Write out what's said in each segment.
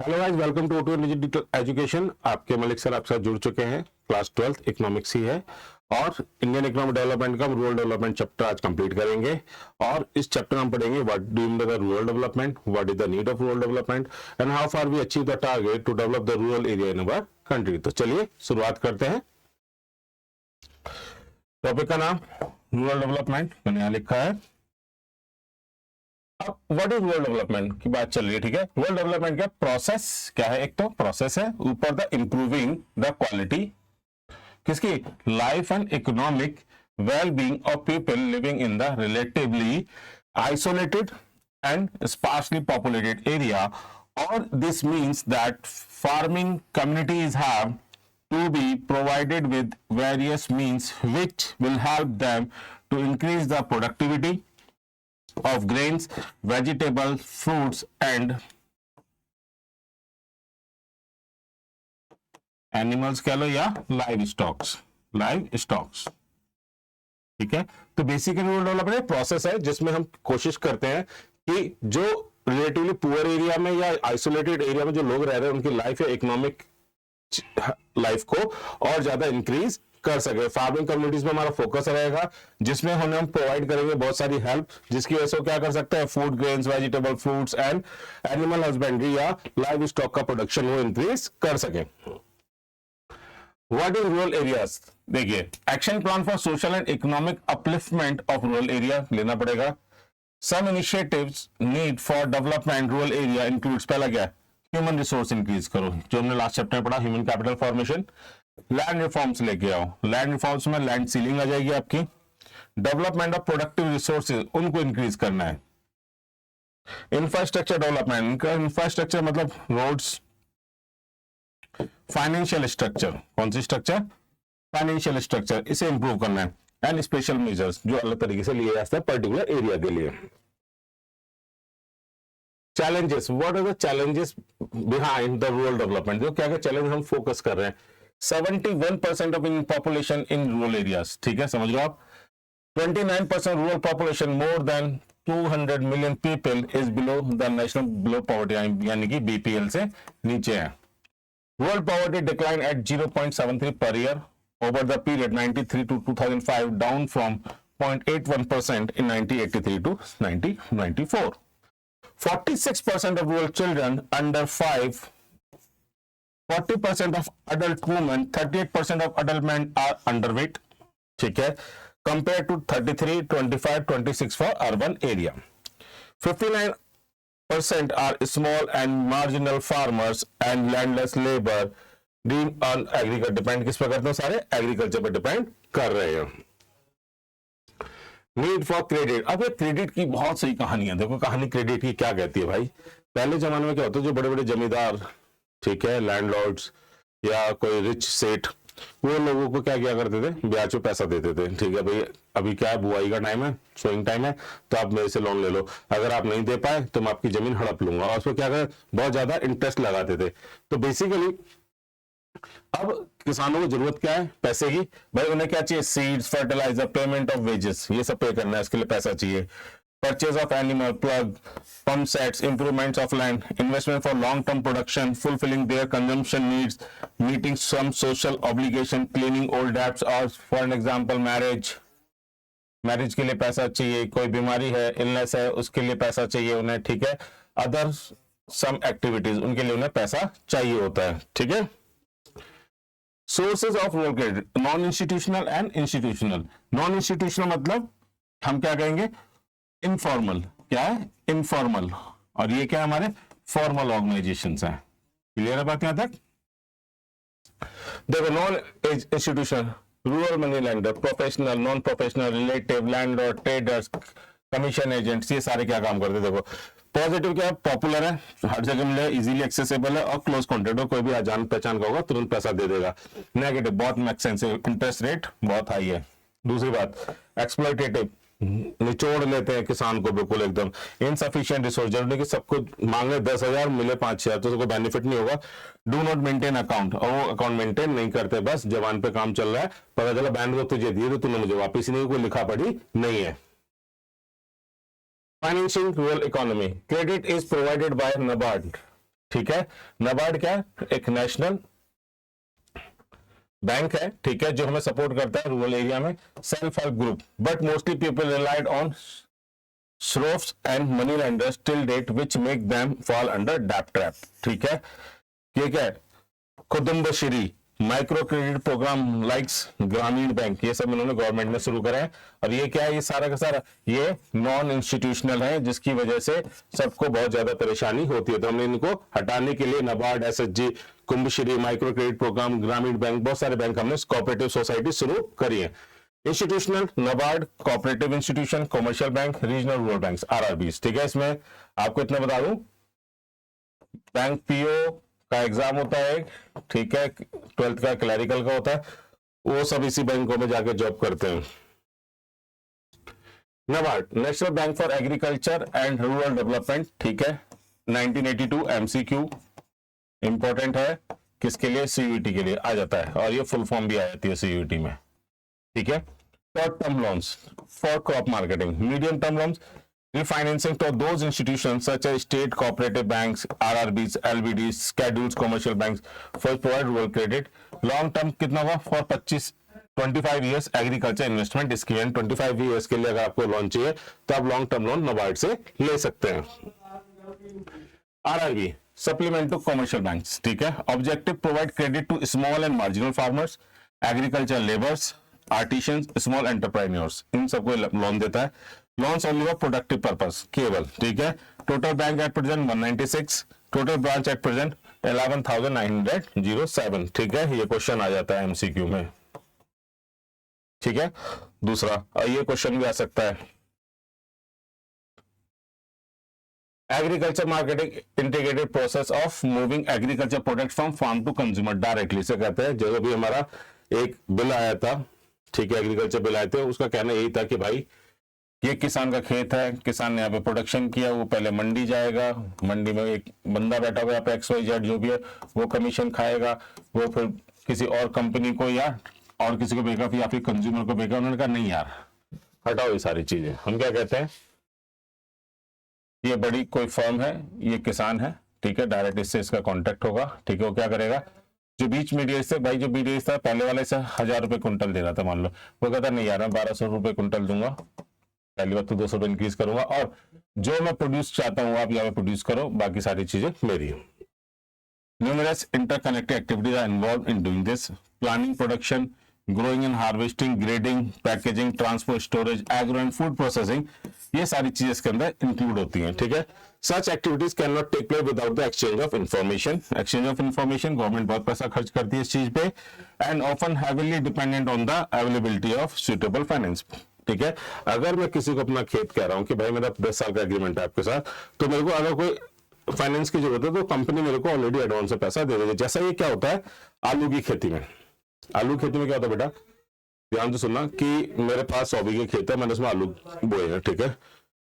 Hello guys, welcome to auto digital education. आपके Malik sir आपके साथ जुड़ चुके हैं। क्लास 12th इकोनॉमिक्स ही है और इंडियन इकोनॉमिक डेवलपमेंट का रूरल डेवलपमेंट चैप्टर आज कंप्लीट करेंगे। और इस चैप्टर में हम पढ़ेंगे what do you mean by the rural development, what is the need of rural development and how far we achieve the target to develop the rural area in our country. तो चलिए शुरुआत करते हैं। Topic का नाम rural development मैंने यहाँ लिखा है। अब व्हाट इज रूरल डेवलपमेंट की बात चल रही है, ठीक है। रूरल डेवलपमेंट का प्रोसेस क्या है? एक तो प्रोसेस है, ऊपर द इंप्रूविंग द क्वालिटी किसकी? Life and economic well being of people living in the relatively isolated and sparsely populated area, और this means that farming communities have to be provided with various means which will help them to increase the productivity of grains, vegetables, fruits and animals कह लो या live stocks, ठीक है। तो basically rural development process है जिसमें हम कोशिश करते हैं कि जो रिलेटिवली पुअर एरिया में या आइसोलेटेड एरिया में जो लोग रह रहे हैं उनकी लाइफ या इकोनॉमिक लाइफ को और ज्यादा इंक्रीज कर सके। फार्मिंग कम्युनिटीज में हमारा फोकस रहेगा, जिसमें हम प्रोवाइड करेंगे बहुत सारी हेल्प, जिसकी वजह से क्या कर सकते हैं? Food, grains, vegetable, fruits and animal husbandry या लाइव स्टॉक का प्रोडक्शन वो इंक्रीज कर सके। What is rural areas? देखिए, action plan for social and economic upliftment of rural area लेना पड़ेगा। Some initiatives need for development rural area includes, पहला क्या? ह्यूमन रिसोर्स इंक्रीज करो, जो हमने लास्ट चैप्टर में पढ़ा, human capital formation. Land reforms लेके आओ, लैंड रिफॉर्म्स में लैंड सीलिंग आ जाएगी आपकी। डेवलपमेंट ऑफ प्रोडक्टिव रिसोर्सेज, उनको इंक्रीज करना है। इंफ्रास्ट्रक्चर डेवलपमेंट, इंफ्रास्ट्रक्चर मतलब रोड्स। फाइनेंशियल स्ट्रक्चर, कौन सी स्ट्रक्चर? फाइनेंशियल स्ट्रक्चर, इसे इंप्रूव करना है। एंड स्पेशल मेजर्स जो अलग तरीके से लिए जाते हैं पर्टिकुलर एरिया के लिए। Challenges, what are the challenges behind the rural development? जो क्या क्या चैलेंज हम फोकस कर रहे हैं। 71% of in population in rural areas, ठीक है, समझ लो आप। 29% rural population, more than 200 million people is below the national below poverty, यानी कि बीपीएल से नीचे है। Rural poverty decline at 0.73 per year over the period 93 to 2005, down from 0.81% in 1983 to 1994. 46% of rural children under 5, 40% of adult women, 38% of adult men are underweight, ठीक है, compared to 33, 25, 26 for urban area. 59% are small and marginal farmers and landless labor on agriculture, depend किस पर करते हैं? सारे agriculture पर depend कर रहे हैं। नीड फॉर क्रेडिट, अब ये क्रेडिट की बहुत सही कहानी है। देखो कहानी क्रेडिट की क्या कहती है भाई। पहले जमाने में क्या होता है, जो बड़े बड़े जमींदार, ठीक है, लैंडलॉर्ड्स या कोई रिच सेठ, वो लोगों को क्या किया करते थे? ब्याज पे पैसा देते थे। ठीक है भाई, अभी क्या है, बुआई का टाइम है, सोइंग टाइम है, तो आप मेरे से लोन ले लो, अगर आप नहीं दे पाए तो मैं आपकी जमीन हड़प लूंगा, और उसमें क्या कर बहुत ज्यादा इंटरेस्ट लगाते थे। तो बेसिकली अब किसानों को जरूरत क्या है? पैसे की। भाई उन्हें क्या चाहिए? Seeds, fertilizer, payment of wages, ये सब पे करना है, इसके लिए पैसा चाहिए। Purchase of animal, plug, pump sets, improvements of land, investment for long term production, fulfilling their consumption needs, meeting some social obligation, cleaning old debts, और for an example marriage के लिए पैसा चाहिए, कोई बीमारी है, इलनेस है, उसके लिए पैसा चाहिए उन्हें, ठीक है। अदर सम एक्टिविटीज, उनके लिए उन्हें पैसा चाहिए होता है, ठीक है। Sources of rural credit, non institutional and institutional. Non institutional मतलब हम क्या कहेंगे? इनफॉर्मल। क्या है? इनफॉर्मल। और ये क्या है? हमारे फॉर्मल ऑर्गेनाइजेशंस हैं। क्लियर है बात यहां तक? देखो, non institutional, rural money lender, professional, non professional, relative, landlord, traders, commission agents, ये सारे क्या काम करते हैं? देखो, पॉजिटिव क्या है? पॉपुलर है, हर जगह मिले, इजीली एक्सेसिबल है, और क्लोज कॉन्टेक्ट हो, कोई भी जान पहचान का होगा तुरंत पैसा दे देगा। नेगेटिव, बहुत एक्सपेंसिव, इंटरेस्ट रेट बहुत हाई है। दूसरी बात, एक्सप्लॉयटेटिव, निचोड़ लेते हैं किसान को बिल्कुल एकदम। इनसफिशिएंट रिसोर्स, जरूरी कि सबको मांगे 10,000 मिले 5,000, तो उसको बेनिफिट नहीं होगा। डू नॉट मेंटेन अकाउंट, और वो अकाउंट मेंटेन नहीं करते, बस जवान पे काम चल रहा है, पता चला बैंक को तुझे दिए तो तूने मुझे वापिस नहीं, कोई लिखा पढ़ी नहीं है। Financing rural economy. Credit is provided by NABARD ठीक है। नाबार्ड क्या है? एक नेशनल बैंक है, ठीक है, जो हमें सपोर्ट करता है रूरल एरिया में, self help group, but mostly people relied on shroffs and money lenders till date which make them fall under debt trap. ठीक है, ये क्या है? Kudumbashree micro credit programme likes Grameen bank, ये सब इन्होंने गवर्नमेंट ने शुरू करा है। और ये क्या है? ये सारा का सारा ये नॉन इंस्टीट्यूशनल है, जिसकी वजह से सबको बहुत ज्यादा परेशानी होती है। तो हमने इनको हटाने के लिए NABARD, SHG, Kumbhashree, micro credit programme, Grameen bank, बहुत सारे बैंक हमने कोऑपरेटिव सोसाइटी शुरू करी है। Institutional NABARD, cooperative institution, commercial bank, regional rural bank, RRBs. ठीक है, इसमें आपको इतना बता दूं, बैंक पीओ का एग्जाम होता है, ठीक है, 12th का क्लरिकल का होता है, वो सब इसी बैंकों में जाके जॉब करते हैं। NABARD national bank for agriculture and rural development, ठीक है, 1982 एमसीक्यू इंपॉर्टेंट है, किसके लिए? सीयूईटी के लिए आ जाता है, और ये फुल फॉर्म भी आ जाती है सीयूईटी में। ठीक है, short term loans for crop marketing, medium term loans refinancing to those institutions such as state cooperative banks, RRBs, LBDs, schedules commercial banks for provide rural credit. Long term कितना होगा? For 25 years agriculture investment scheme, 25 years के लिए अगर आपको loan चाहिए तो आप long term loan NABARD से ले सकते हैं। RRB supplement to commercial banks, ठीक है, objective provide credit to small and marginal farmers, agriculture labours, artisans, small entrepreneurs, इन सबको लोन देता है। Loans only for productive purpose केवल, ठीक है। Total bank at present 196, total branch at present 11,907, ठीक है, ये क्वेश्चन आ जाता है एमसीक्यू में। ठीक है, दूसरा, और ये क्वेश्चन भी आ सकता है, agriculture marketing integrated process of moving agriculture product from farm to consumer directly, से कहते हैं। जो भी हमारा एक बिल आया था, ठीक है, एग्रीकल्चर बिल आए थे, उसका कहना यही था कि भाई ये किसान का खेत है, किसान ने यहाँ पे प्रोडक्शन किया, वो पहले मंडी जाएगा, मंडी में एक बंदा बैठा हुआ है यहाँ पे XYZ जो भी है, वो कमीशन खाएगा, वो फिर किसी और कंपनी को या और किसी को बेगा या फिर कंज्यूमर को बेगा। उन्होंने कहा नहीं यार, हटाओ ये सारी चीजें। हम क्या कहते हैं, ये बड़ी कोई फर्म है, ये किसान है, ठीक है, डायरेक्ट इससे इसका कॉन्टेक्ट होगा, ठीक है, वो क्या करेगा, जो बीच मीडिया से, भाई जो मीडिया था पहले वाले से 1,000 रुपए कुंटल दे रहा था, मान लो, वो कहता नहीं यार मैं 1,200 रुपए कुंटल दूंगा, पहली बात तो 200 रुपए इंक्रीज करूंगा, और जो मैं प्रोड्यूस चाहता हूं आप यहाँ पे प्रोड्यूस करो, बाकी सारी चीजें मेरी। Numerous interconnected activities are involved in doing this: planning, production, growing and harvesting, grading, packaging, transport, storage, agro and food processing, ये सारी चीजें इसके अंदर इंक्लूड होती हैं। ठीक है, such activities cannot take place without the exchange of information. Exchange of information, government बहुत पैसा खर्च करती है इस चीज पे, and often heavily dependent on the availability of suitable finance. ठीक है, अगर मैं किसी को अपना खेत कह रहा हूं कि भाई मेरा 10 साल का एग्रीमेंट है आपके साथ, तो मेरे को अगर कोई फाइनेंस की जरूरत है तो कंपनी मेरे को ऑलरेडी एडवांस से पैसा दे देगी। जैसा ये क्या होता है आलू की खेती में, आलू खेती में क्या होता है बेटा, ध्यान से सुनना, कि मेरे पास 100 बीघे खेत है, मैंने उसमें आलू बोए हैं, ठीक है,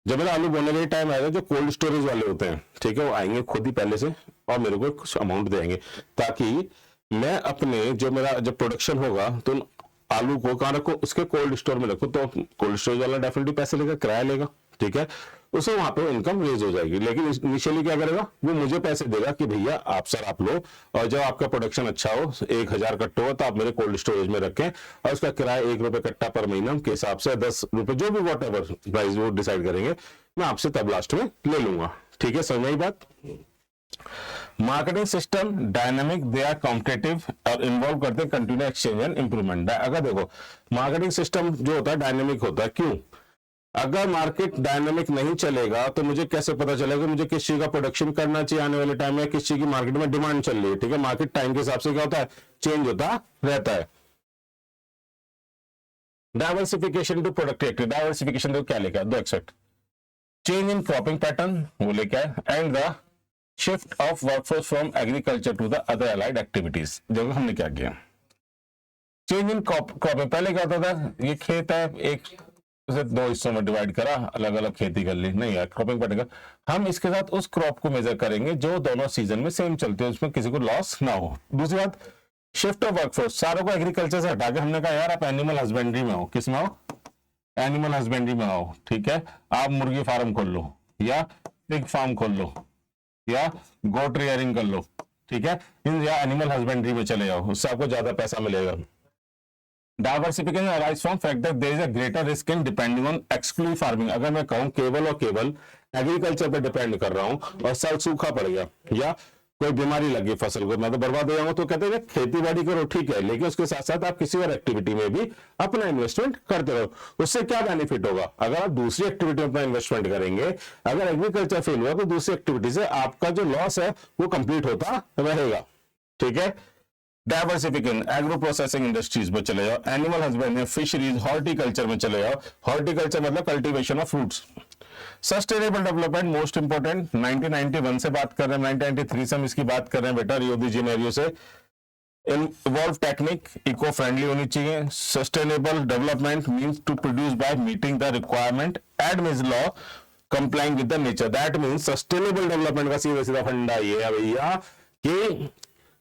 जब मेरा आलू बोने का टाइम आएगा, जो कोल्ड स्टोरेज वाले होते हैं, ठीक है, वो आएंगे खुद ही पहले से और मेरे को कुछ अमाउंट देंगे, ताकि मैं अपने जो मेरा जब प्रोडक्शन होगा तो आलू को कहाँ रखो, उसके कोल्ड स्टोर में रखो, तो कोल्ड स्टोरेज वाला डेफिनेटली पैसे लेगा, किराया लेगा, ठीक है, उसे वहां पे इनकम रेज हो जाएगी। लेकिन इनिशियली क्या करेगा, वो मुझे पैसे देगा कि भैया आप सर आप लो, और जब आपका प्रोडक्शन अच्छा हो, 1,000 कट्टे हो, तो आप मेरे कोल्ड स्टोरेज में रखें, और उसका किराया 1 रुपए कट्टा पर महीना के हिसाब से 10 रुपए जो भी वॉट एवर प्राइस वो डिसाइड करेंगे, मैं आपसे तब लास्ट में ले लूंगा। ठीक है, समझ आई बात। Marketing system dynamic, they are competitive और इन्वॉल्व करते हैं कंटिन्यू एक्सचेंज एंड इंप्रूवमेंट। अगर देखो मार्केटिंग सिस्टम जो होता है डायनामिक होता है, क्यों? अगर मार्केट डायनामिक नहीं चलेगा तो मुझे कैसे पता चलेगा मुझे किस चीज का प्रोडक्शन करना चाहिए आने वाले टाइम में, किस चीज की मार्केट में डिमांड चल रही है। ठीक है, मार्केट टाइम के हिसाब से क्या होता है, चेंज होता रहता है। डाइवर्सिफिकेशन टू प्रोडक्टिविटी, डाइवर्सिफिकेशन तो क्या लेकर, 2 except, change in cropping pattern वो लेके आए, and the shift of workforce from agriculture to the other allied activities. देखो हमने क्या किया, चेंज इन क्रॉपिंग, पहले क्या होता था, ये खेत है, एक उसे 2 हिस्सों में डिवाइड करा, अलग अलग खेती कर ली, नहीं यार क्रॉपिंग पैटर्न का हम इसके साथ उस क्रॉप को मेजर करेंगे जो दोनों सीजन में सेम चलते हैं, उसमें किसी को लॉस ना हो। दूसरी बात, शिफ्ट ऑफ वर्कफोर्स, सारों को एग्रीकल्चर से हटा के हमने कहा यार आप एनिमल हस्बेंड्री में हो, किस में हो, एनिमल हस्बेंड्री में आओ, ठीक है, आप मुर्गी फार्म खोल लो या पिग फार्म खोल लो, या गोट रियरिंग कर लो, ठीक है, इन या एनिमल हस्बेंड्री में चले जाओ, उससे आपको ज्यादा पैसा मिलेगा। Diversification arise from fact that there is a greater risk in depending on exclusive farming. अगर मैं कहूं केवल और केवल एग्रीकल्चर पे डिपेंड कर रहा हूं और साल सूखा पड़ गया या कोई बीमारी लगी फसल को, मैं तो बर्बाद हो जाऊंगा, तो कहते हैं खेती बाड़ी करो ठीक है, लेकिन उसके साथ साथ आप किसी और एक्टिविटी में भी अपना इन्वेस्टमेंट करते रहो। उससे क्या बेनिफिट होगा? अगर आप दूसरी एक्टिविटी में अपना इन्वेस्टमेंट करेंगे, अगर एग्रीकल्चर फेल हुआ तो दूसरी एक्टिविटी से आपका जो लॉस है वो कंप्लीट होता रहेगा, ठीक है। डाइवर्सिफिकेशन एग्रो प्रोसेसिंग इंडस्ट्रीज में चले जाओ, एनिमल हस्बेंड्री, फिशरीज, हॉर्टिकल्चर में चले जाओ। हॉर्टिकल्चर मतलब cultivation of fruits. Sustainable development most important, 1991 से बात कर रहे हैं, 1993 से हम इसकी बात कर रहे हैं बेटा, रियो दी जेनेरियो से। इन्वॉल्व टेक्निक इको फ्रेंडली होनी चाहिए। Sustainable development means to produce by meeting the requirement and means law complying with the nature. That means sustainable development का सीधा सीधा फंडा ये है भैया कि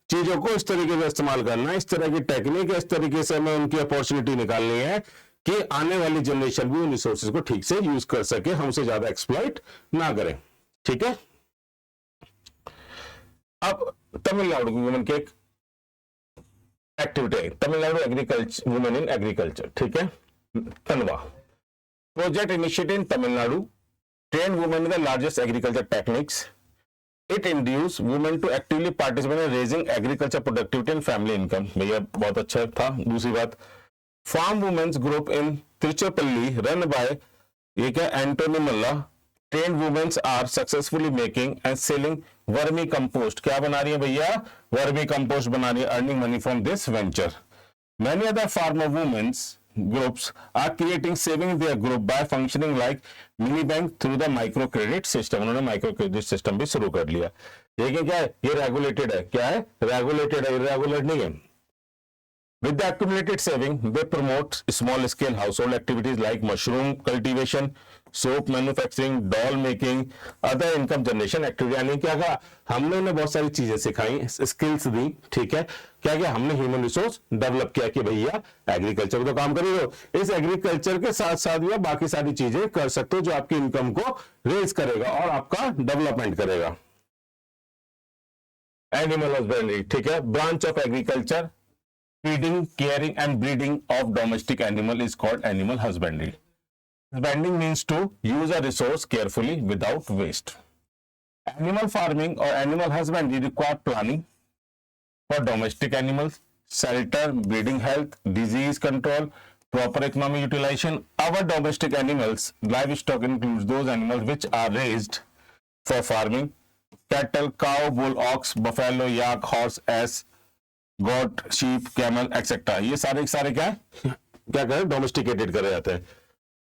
चीजों को इस तरीके से इस्तेमाल करना है, इस तरह की टेक्निक है, इस तरीके से हमें उनकी अपॉर्चुनिटी निकालनी है कि आने वाली जनरेशन भी उन रिसोर्सेज को ठीक से यूज कर सके, हमसे ज्यादा एक्सप्लॉइट ना करें, ठीक है। अब तमिलनाडु की वुमेन की एक activity, Tamil Nadu agriculture, women in agriculture, ठीक है, तनवा project initiative in Tamil Nadu, train women in the largest agriculture techniques. It induced women to actively participate in raising agriculture productivity and family income। भैया बहुत अच्छा था। दूसरी बात, farm womens group in Tiruchirappalli run by ये क्या Antony Malla, train womens are successfully making and selling vermicompost. क्या बना रही है भैया? वर्मी कंपोस्ट बना रही है, earning money from this venture. Many other farmer women's groups are creating saving in their group by functioning like mini bank through the micro credit system। उन्होंने micro credit system भी शुरू कर लिया। लेकिन क्या है? ये रेगुलेटेड है। क्या है? रेगुलेटेड है, इरेगुलर नहीं है। With the accumulated saving, they promote small-scale household activities like mushroom cultivation, soap manufacturing, doll making, other income generation activity। यानी क्या कहा? हमने उन्हें बहुत सारी चीजें सिखाई, स्किल्स दी, ठीक है। क्या क्या हमने ह्यूमन रिसोर्स डेवलप किया कि भैया एग्रीकल्चर में तो काम कर रहे हो, इस एग्रीकल्चर के साथ साथ भी बाकी सारी चीजें कर सकते हो जो आपकी इनकम को रेज करेगा और आपका डेवलपमेंट करेगा। एनिमल हस्बेंड्री, ठीक है, branch of agriculture. Feeding, caring and breeding of domestic animal is called animal husbandry. Husbanding means to use a resource carefully without waste. Animal farming or animal husbandry require planning for domestic animals, shelter, breeding health, disease control, proper economic utilization. Our domestic animals, livestock includes those animals which are raised for farming: cattle, cow, bull, ox, buffalo, yak, horse, ass, goat, sheep, camel etcetera. ये सारे क्या है? क्या करें? Domesticated करे जाते हैं।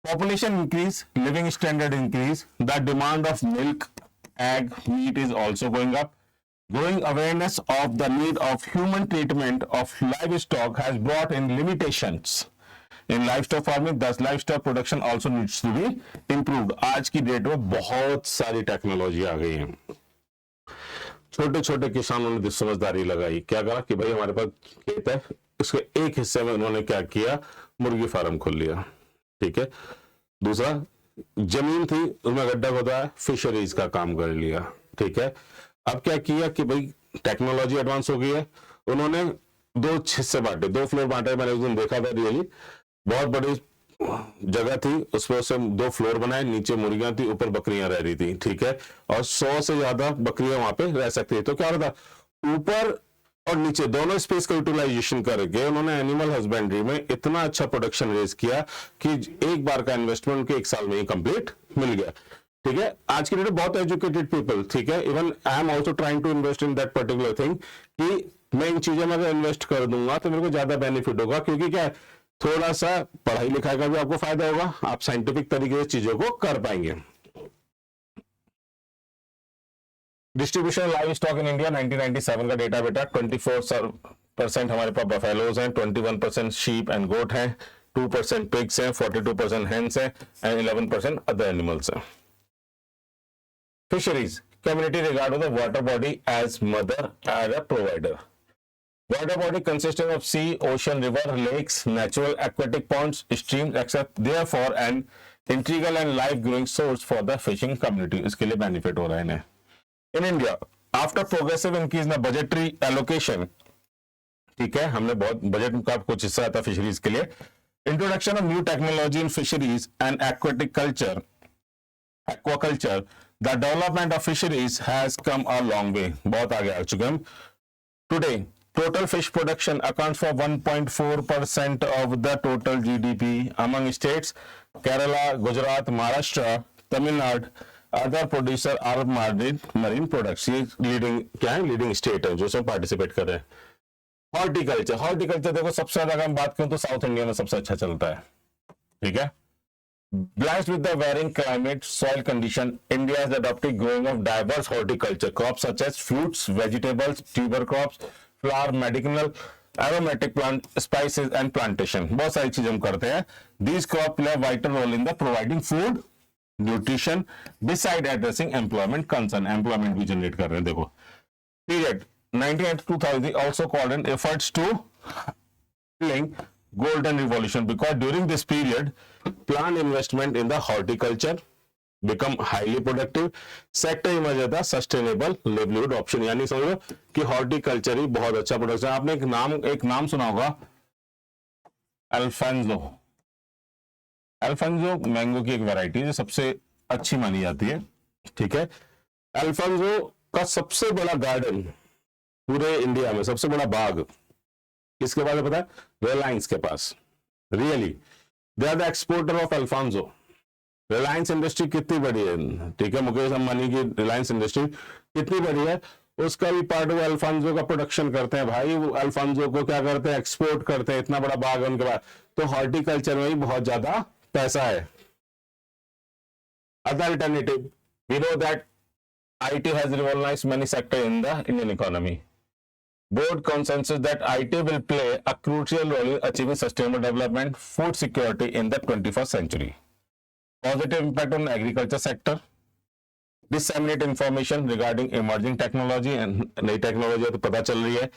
Population increase, living standard increase, the demand of milk, egg, meat is also going up. Growing awareness of the need of human treatment of livestock has brought in limitations in livestock farming, thus livestock production also needs to be improved. आज की date में बहुत सारी technology आ गई है। छोटे छोटे किसानों ने समझदारी लगाई, क्या करा कि भाई हमारे पास खेत है, उसके एक हिस्से में उन्होंने क्या किया? मुर्गी फार्म खोल लिया, ठीक है। दूसरा, जमीन थी उसमें गड्ढा खोदा है, फिशरीज का काम कर लिया, ठीक है। अब क्या किया कि भाई टेक्नोलॉजी एडवांस हो गई है, उन्होंने दो हिस्से बांटे, दो फ्लोर बांटे। मैंने उस दिन देखा था, रियली बहुत बड़ी जगह थी, उसमें से दो फ्लोर बनाए, नीचे मुर्गियां थी, ऊपर बकरियां रह रही थी, ठीक है। और 100 से ज्यादा बकरियां वहां पे रह सकती थी। तो क्या होता, ऊपर और नीचे दोनों स्पेस का यूटिलाइजेशन करके उन्होंने एनिमल हस्बेंड्री में इतना अच्छा प्रोडक्शन रेज किया कि एक बार का इन्वेस्टमेंट उनके 1 साल में ही कंप्लीट मिल गया, ठीक है। आज की डेट में बहुत एजुकेटेड पीपल, ठीक है, even I am also trying to invest in that particular thing कि मैं इन चीजों में अगर इन्वेस्ट कर दूंगा तो मेरे को ज्यादा बेनिफिट होगा, क्योंकि क्या है, थोड़ा सा पढ़ाई लिखाई का भी आपको फायदा होगा, आप साइंटिफिक तरीके से चीजों को कर पाएंगे। Distribution live stock in India 1997 का डेटा बेटा, 24% हमारे पास बफेलोज हैं, 21% शीप एंड गोट हैं, 2% पिग्स हैं, 42% हेन्स हैं एंड 11% अदर एनिमल्स हैं। Fisheries, community regard the water body as mother as a provider. Water body consisting of sea, ocean, river, lakes, natural aquatic ponds, streams, etc. Therefore, an integral and life-growing source for the fishing community। इसके लिए benefit हो रहा है इन्हें। In India after progressive increase in budgetary allocation, ठीक है, हमने बहुत बजट का कुछ हिस्सा आता फिशरीज के लिए, introduction of new technology in fisheries and aquatic culture, aquaculture, the development of fisheries has come a long way, बहुत आगे आ चुके हम. Today, total fish production accounts for 1.4% of the total GDP among states. Kerala, Gujarat, Maharashtra, Tamil Nadu, other producer are marine products. ये leading क्या है, leading state है जो सब पार्टिसिपेट कर रहे हैं. हॉर्टिकल्चर, हॉर्टिकल्चर देखो सबसे ज्यादा अगर हम बात करें तो साउथ इंडिया में सबसे अच्छा चलता है, ठीक है. Blessed with the varying climate, soil condition, India has adopted growing of diverse horticulture crops such as fruits, vegetables, tuber crops, flower, medicinal, aromatic plant, spices and plantation. बहुत सारी चीजें हम करते हैं. These crops play a vital role in the providing food, nutrition, beside addressing employment concern. Employment भी generate कर रहे हैं. देखो period 1980 to 2000 also called in efforts to link golden revolution, because during this period plant investment in the horticulture become highly productive sector emerge as a sustainable livelihood option. यानी समझो कि horticulture ही बहुत अच्छा production. आपने एक नाम सुना होगा, अल्फांजो. अल्फांजो मैंगो की एक वैरायटी है जो सबसे अच्छी मानी जाती है, ठीक है. अल्फांजो का सबसे बड़ा गार्डन पूरे इंडिया में, सबसे बड़ा बाग किसके पास है पता है? रिलायंस के पास. Really they are the exporter of Alphonso. Reliance industry कितनी बड़ी है, ठीक है, मुकेश अंबानी की रिलायंस इंडस्ट्री कितनी बड़ी है, उसका भी पार्ट वो अल्फांजो का प्रोडक्शन करते हैं भाई. वो अल्फांजो को क्या करते हैं, एक्सपोर्ट करते हैं. इतना बड़ा बाग है उनके पास. तो हॉर्टिकल्चर में ही बहुत ज्यादा पैसा है. Other alternative, we know that IT has revolutionized many sectors in the Indian economy. Board consensus that IT will play a crucial role in achieving sustainable development, food security in the 21st century. Positive impact on agriculture sector. Disseminate information regarding emerging technology, and नई technology तो पता चल रही है.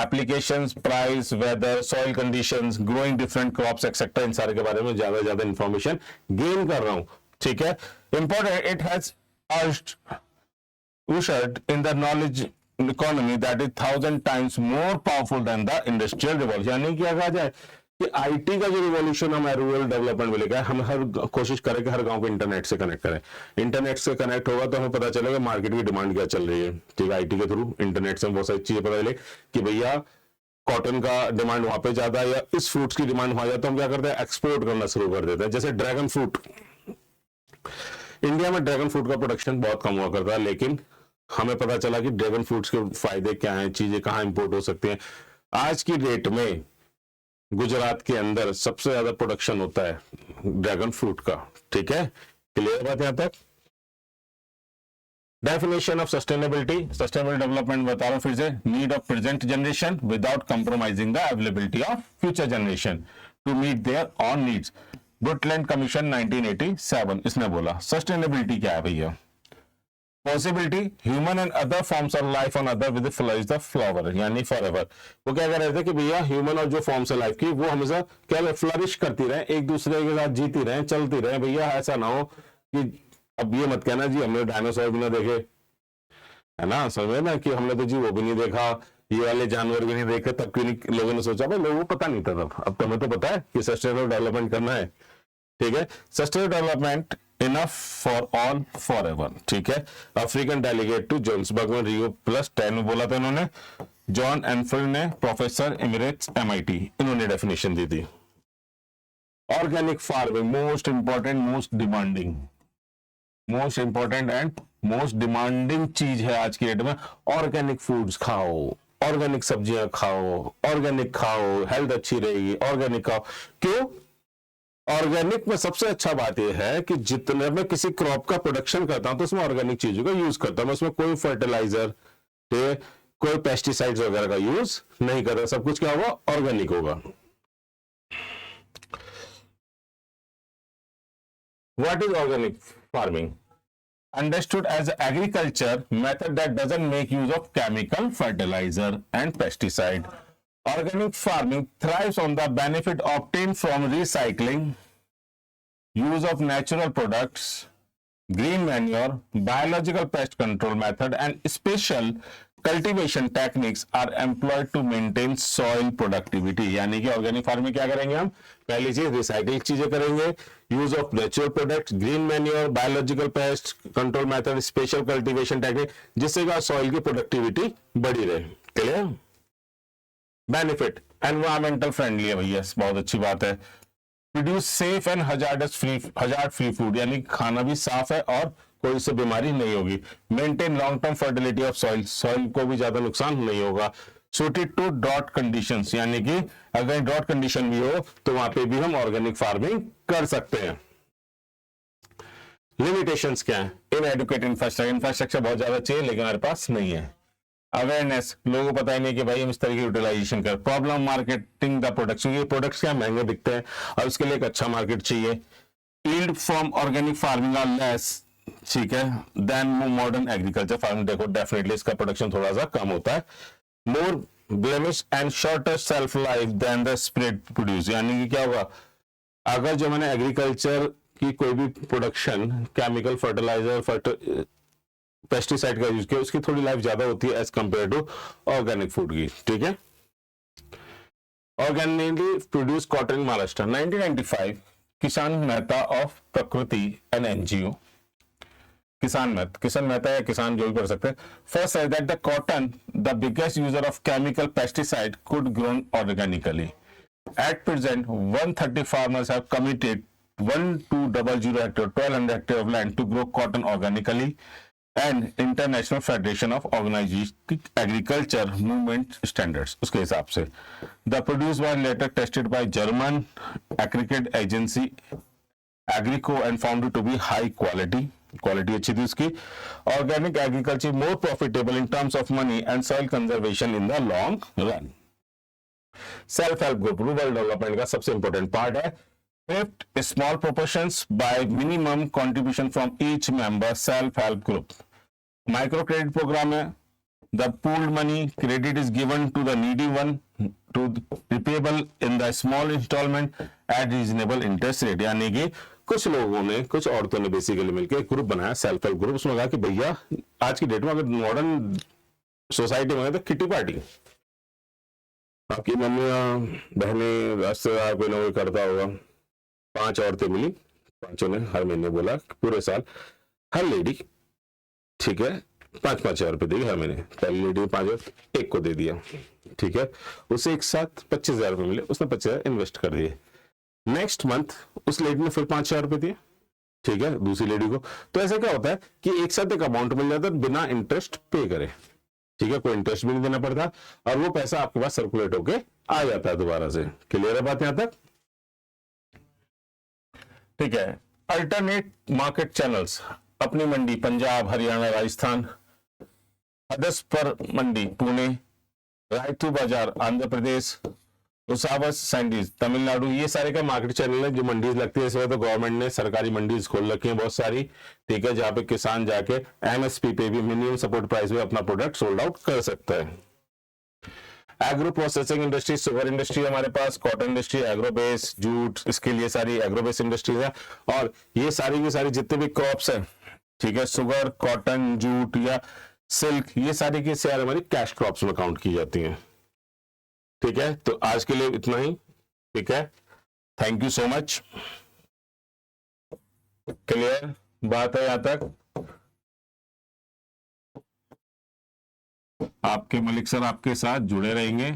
Applications, price, weather, soil conditions, growing different crops, etc. इन सारे के बारे में ज्यादा इंफॉर्मेशन गेन कर रहा हूं, ठीक है. Important, it has ushered in the knowledge economy that is 1,000 times more powerful than the industrial revolution. यानी क्या कहा जाए कि आईटी का जो रिवॉल्यूशन हमें रूरल डेवलपमेंट मिलेगा, हम हर कोशिश करें कि हर गांव को इंटरनेट से कनेक्ट करें. इंटरनेट से कनेक्ट होगा तो हमें पता चलेगा मार्केट की डिमांड क्या चल रही है, ठीक है. आईटी के थ्रू इंटरनेट से बहुत सारी चीजें पता चले कि भैया कॉटन का डिमांड वहां पे ज्यादा है या इस फ्रूट्स की डिमांड वहां जाता है, हम क्या करते हैं, एक्सपोर्ट करना शुरू कर देते हैं. जैसे ड्रैगन फ्रूट, इंडिया में ड्रैगन फ्रूट का प्रोडक्शन बहुत कम हुआ करता है, लेकिन हमें पता चला कि ड्रैगन फ्रूट्स के फायदे क्या हैं, चीजें कहां इंपोर्ट हो सकती हैं. आज की डेट में गुजरात के अंदर सबसे ज्यादा प्रोडक्शन होता है ड्रैगन फ्रूट का, ठीक है. क्लियर बात यहां तक. Definition of sustainability, sustainable development बता रहा हूं फिर से. Need of present generation without compromising the availability of future generation to meet their own needs. Brundtland commission 1987 इसने बोला. सस्टेनेबिलिटी क्या है भैया? Possibility human and other forms of life on other with flourish the flower, यानी forever. वो क्या कह रहे थे कि भैया ह्यूमन और जो फॉर्म्स है लाइफ की वो हमेशा क्या फ्लरिश करती रहे, एक दूसरे के साथ जीती रहे, चलती रहे. भैया ऐसा ना हो कि अब ये मत कहना जी हमने डायनासोर भी ना देखे, है ना, समझे ना, कि हमने तो जी वो भी नहीं देखा, ये वाले जानवर भी नहीं देखे, तब क्यों नहीं लोगों ने सोचा. भाई लोगों को पता नहीं था तब. अब तुम्हें तो पता है कि सस्टेनेबल डेवलपमेंट करना है, ठीक है. Sustainable development enough for all for ever, ठीक है. अफ्रीकन डेलीगेट टू जोहान्सबर्ग में रियो +10 में बोला था इन्होंने. जॉन एनफील्ड ने, प्रोफेसर एमिरेट्स MIT, इन्होंने डेफिनेशन दी थी. Organic farming most important, most important and most demanding चीज है आज की डेट में. ऑर्गेनिक फूड्स खाओ, ऑर्गेनिक सब्जियां खाओ, ऑर्गेनिक खाओ, हेल्थ अच्छी रहेगी, ऑर्गेनिक खाओ. क्यों? ऑर्गेनिक में सबसे अच्छा बात यह है कि जितने मैं किसी क्रॉप का प्रोडक्शन करता हूं तो उसमें ऑर्गेनिक चीजों का यूज करता हूं. मैं उसमें कोई फर्टिलाइजर, कोई पेस्टिसाइड्स वगैरह का यूज नहीं कर रहा. सब कुछ क्या होगा? ऑर्गेनिक होगा. What is organic farming? Understood as agriculture method that doesn't make use of chemical, fertilizer and pesticide. Organic farming thrives on the benefit obtained from recycling, use of natural products, green manure, biological pest control method and special cultivation techniques are employed to maintain soil productivity। यानी कि organic farm में क्या करेंगे हम? पहली चीज recycle चीजें करेंगे, use of natural products, green manure, biological pest control method, special cultivation technique, जिससे कि सॉइल की प्रोडक्टिविटी बढ़ी रहे। क्लियर? बेनिफिट, एनवायरमेंटल फ्रेंडली है भैया, बहुत अच्छी बात है। Produce safe and hazard free food, यानी खाना भी साफ है और कोई से बीमारी नहीं होगी। Maintain long term fertility of soil, soil को भी ज्यादा नुकसान नहीं होगा। सूटेड टू ड्रॉट कंडीशंस, यानी कि अगर ड्रॉट कंडीशन भी हो तो वहां पे भी हम ऑर्गेनिक फार्मिंग कर सकते हैं। लिमिटेशंस क्या है? इनएडुकेट इंफ्रास्ट्रक्चर बहुत ज्यादा चाहिए लेकिन हमारे पास नहीं है। अवेयरनेस, लोगों को पता ही नहीं कि भाई हम इस तरह की यूटिलाइजेशन कर। प्रॉब्लम मार्केटिंग द प्रोडक्ट्स, क्योंकि प्रोडक्ट्स क्या महंगे बिकते हैं और उसके लिए एक अच्छा मार्केट चाहिए। Yield from organic farming are less, ठीक है, देन मॉडर्न एग्रीकल्चर फार्मिंग। देखो डेफिनेटली इसका प्रोडक्शन थोड़ा सा कम होता है। More blemish and shorter shelf life than the spread produce, यानी कि क्या होगा, अगर जो मैंने एग्रीकल्चर की कोई भी प्रोडक्शन केमिकल फर्टिलाइजर पेस्टिसाइड का यूज किया, उसकी थोड़ी लाइफ ज्यादा होती है as compare to organic food की। ठीक है, organically produce cotton Maharashtra 1995, Kisan Mehta of Prakriti an NGO, Kisan Mehta या किसान जो भी कर सकते हैं, first said that the cotton the biggest user of chemical pesticide could grown organically. At present 130 farmers have committed 1200 hectare 1200 hectare of land to grow cotton organically, and International Federation of Organized Agriculture Movement Standards उसके हिसाब से। The produce was later tested by German accredited agency Agrico and found to be high quality अच्छी थी उसकी। Organic agriculture more profitable in terms of money and soil conservation in the long run। Self help group rural development का सबसे important part है। Fifth, small proportions by minimum contribution from each member, self help group। Micro credit program है। The pooled money credit is given to the needy one to repayable in the small installment at reasonable interest rate। यानी कि कुछ लोगों ने, कुछ औरतों ने basically मिलकर एक ग्रुप बनाया, सेल्फ हेल्प ग्रुप। उसमें कहा कि भैया आज की डेट में अगर मॉडर्न सोसाइटी में तो किटी पार्टी, आपकी मम्मी बहनें रास्तेदार कोई ना कोई करता होगा, 5 औरतें मिली, 5 ने हर महीने बोला पूरे साल हर लेडी, ठीक है, 5,000 रुपए देगी हर महीने। पहली लेडी 5,000 एक को दे दिया, ठीक है, उसे एक साथ 25,000 रुपए मिले, उसने 25,000 इन्वेस्ट कर दिए। नेक्स्ट मंथ उस लेडी ने फिर 5,000 रुपए दिए, ठीक है, दूसरी लेडी को। तो ऐसा क्या होता है कि एक साथ एक अमाउंट मिल जाता है बिना इंटरेस्ट पे करे, ठीक है, कोई इंटरेस्ट भी नहीं देना पड़ता और वो पैसा आपके पास सर्कुलेट होके आ जाता है दोबारा से। क्लियर है बात यहां तक? ठीक है, अल्टरनेट मार्केट चैनल्स, अपनी मंडी पंजाब, हरियाणा, राजस्थान, अदर्स पर मंडी पुणे, रायतू बाजार आंध्र प्रदेश, उसावस सैंडीज तमिलनाडु, ये सारे का मार्केट चैनल है जो मंडीज लगती है। इस वजह तो गवर्नमेंट ने सरकारी मंडीज खोल रखी है बहुत सारी, ठीक है, जहां पे किसान जाके एमएसपी पे भी, मिनिमम सपोर्ट प्राइस में अपना प्रोडक्ट सोल्ड आउट कर सकता है। Agro processing industry, sugar industry हमारे पास, cotton industry, agro base, jute, इसके लिए सारी एग्रो बेस इंडस्ट्रीज है। और ये सारी की सारी जितने भी क्रॉप्स है, ठीक है, शुगर, कॉटन, जूट या सिल्क, ये सारी की सारी हमारी कैश क्रॉप्स में काउंट की जाती हैं। ठीक है, तो आज के लिए इतना ही, ठीक है, thank you so much. Clear बात है यहां तक? आपके मलिक सर आपके साथ जुड़े रहेंगे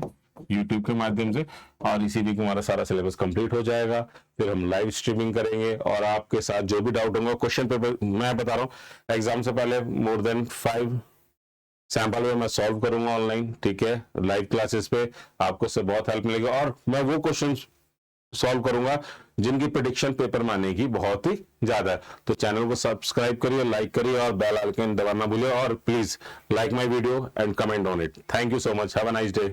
YouTube के माध्यम से और इसी वीक हमारा सारा सिलेबस कंप्लीट हो जाएगा। फिर हम लाइव स्ट्रीमिंग करेंगे और आपके साथ जो भी डाउट होंगे, क्वेश्चन पेपर मैं बता रहा हूँ एग्जाम से पहले मोर देन 5 सैंपल में मैं सॉल्व करूंगा ऑनलाइन, ठीक है, लाइव क्लासेस पे आपको उससे बहुत हेल्प मिलेगी। और मैं वो क्वेश्चन सॉल्व करूंगा जिनकी प्रेडिक्शन पेपर में आने की बहुत ही ज्यादा है। तो चैनल को सब्सक्राइब करिए, लाइक करिए और बेल आइकन दबाना भूलिए और please like my video and comment on it. Thank you so much, have a nice day.